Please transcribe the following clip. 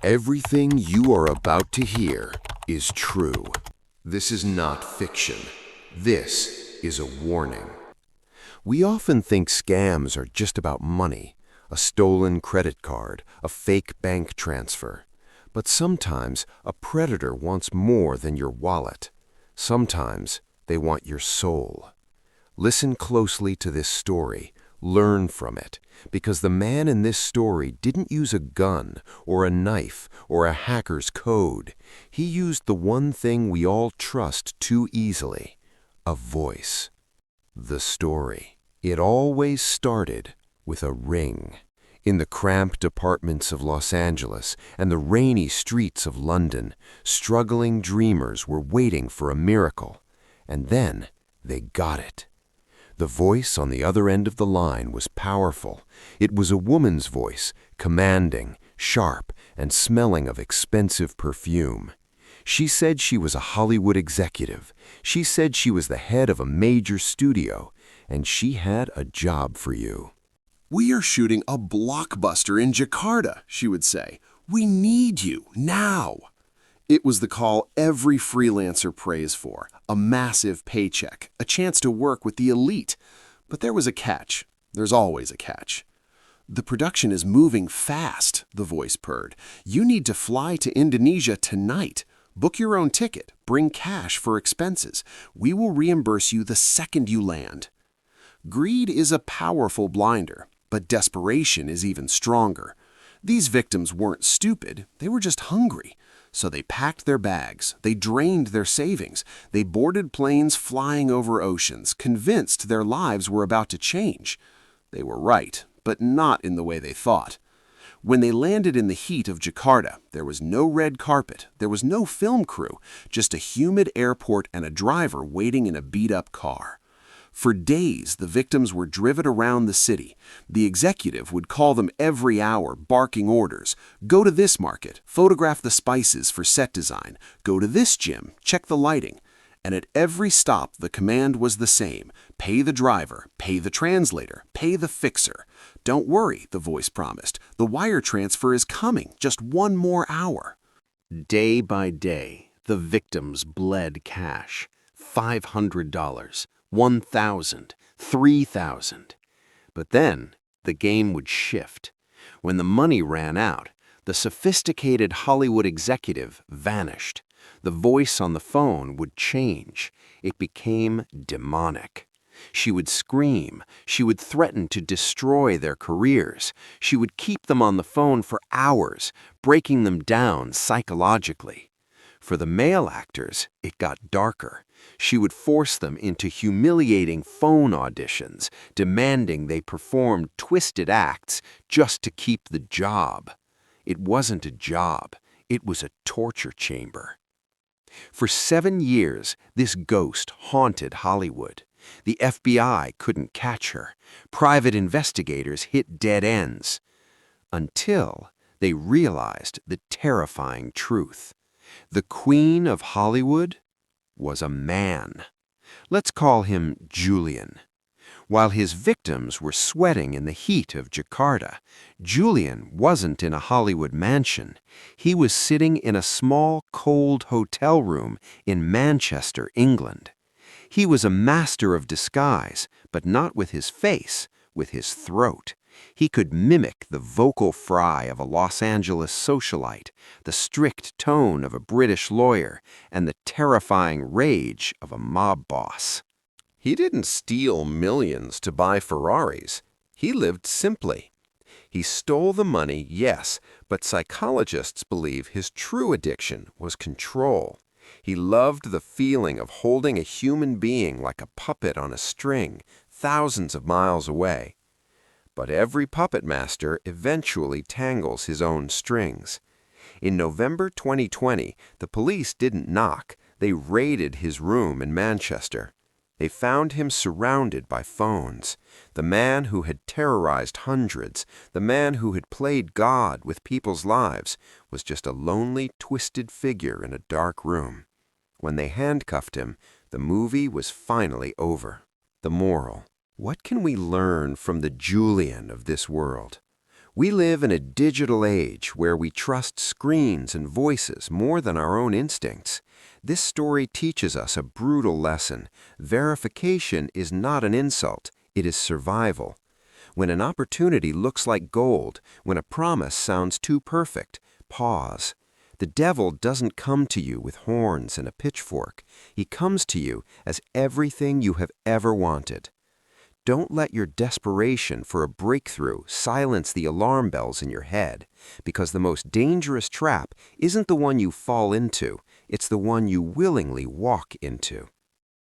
Everything you are about to hear is true. This is not fiction. This is a warning. We often think scams are just about money, a stolen credit card, a fake bank transfer. But sometimes a predator wants more than your wallet. Sometimes they want your soul. Listen closely to this story. Learn from it, because the man in this story didn't use a gun or a knife or a hacker's code. He used the one thing we all trust too easily, a voice. The story. It always started with a ring. In the cramped apartments of Los Angeles and the rainy streets of London, struggling dreamers were waiting for a miracle. And then they got it. The voice on the other end of the line was powerful. It was a woman's voice, commanding, sharp, and smelling of expensive perfume. She said she was a Hollywood executive. She said she was the head of a major studio, and she had a job for you. "We are shooting a blockbuster in Jakarta," she would say. "We need you, now." It was the call every freelancer prays for, a massive paycheck, a chance to work with the elite. But there was a catch. There's always a catch. "The production is moving fast," the voice purred. "You need to fly to Indonesia tonight. Book your own ticket. Bring cash for expenses. We will reimburse you the second you land." Greed is a powerful blinder, but desperation is even stronger. These victims weren't stupid, they were just hungry. So they packed their bags, they drained their savings, they boarded planes flying over oceans, convinced their lives were about to change. They were right, but not in the way they thought. When they landed in the heat of Jakarta, there was no red carpet, there was no film crew, just a humid airport and a driver waiting in a beat-up car. For days, the victims were driven around the city. The executive would call them every hour, barking orders. "Go to this market, photograph the spices for set design. Go to this gym, check the lighting." And at every stop, the command was the same. Pay the driver, pay the translator, pay the fixer. "Don't worry," the voice promised. "The wire transfer is coming, just one more hour." Day by day, the victims bled cash. $500. 1,000, 3,000. But then the game would shift. When the money ran out, the sophisticated Hollywood executive vanished. The voice on the phone would change. It became demonic. She would scream. She would threaten to destroy their careers. She would keep them on the phone for hours, breaking them down psychologically. For the male actors, it got darker. She would force them into humiliating phone auditions, demanding they perform twisted acts just to keep the job. It wasn't a job, it was a torture chamber. For 7 years, this ghost haunted Hollywood. The FBI couldn't catch her. Private investigators hit dead ends. Until they realized the terrifying truth. The Queen of Hollywood was a man. Let's call him Julian. While his victims were sweating in the heat of Jakarta, Julian wasn't in a Hollywood mansion. He was sitting in a small, cold hotel room in Manchester, England. He was a master of disguise, but not with his face, with his throat. He could mimic the vocal fry of a Los Angeles socialite, the strict tone of a British lawyer, and the terrifying rage of a mob boss. He didn't steal millions to buy Ferraris. He lived simply. He stole the money, yes, but psychologists believe his true addiction was control. He loved the feeling of holding a human being like a puppet on a string, thousands of miles away. But every puppet master eventually tangles his own strings. In November 2020, the police didn't knock. They raided his room in Manchester. They found him surrounded by phones. The man who had terrorized hundreds, the man who had played God with people's lives, was just a lonely, twisted figure in a dark room. When they handcuffed him, the movie was finally over. The moral. What can we learn from the Julian of this world? We live in a digital age where we trust screens and voices more than our own instincts. This story teaches us a brutal lesson. Verification is not an insult, it is survival. When an opportunity looks like gold, when a promise sounds too perfect, pause. The devil doesn't come to you with horns and a pitchfork. He comes to you as everything you have ever wanted. Don't let your desperation for a breakthrough silence the alarm bells in your head, because the most dangerous trap isn't the one you fall into, it's the one you willingly walk into.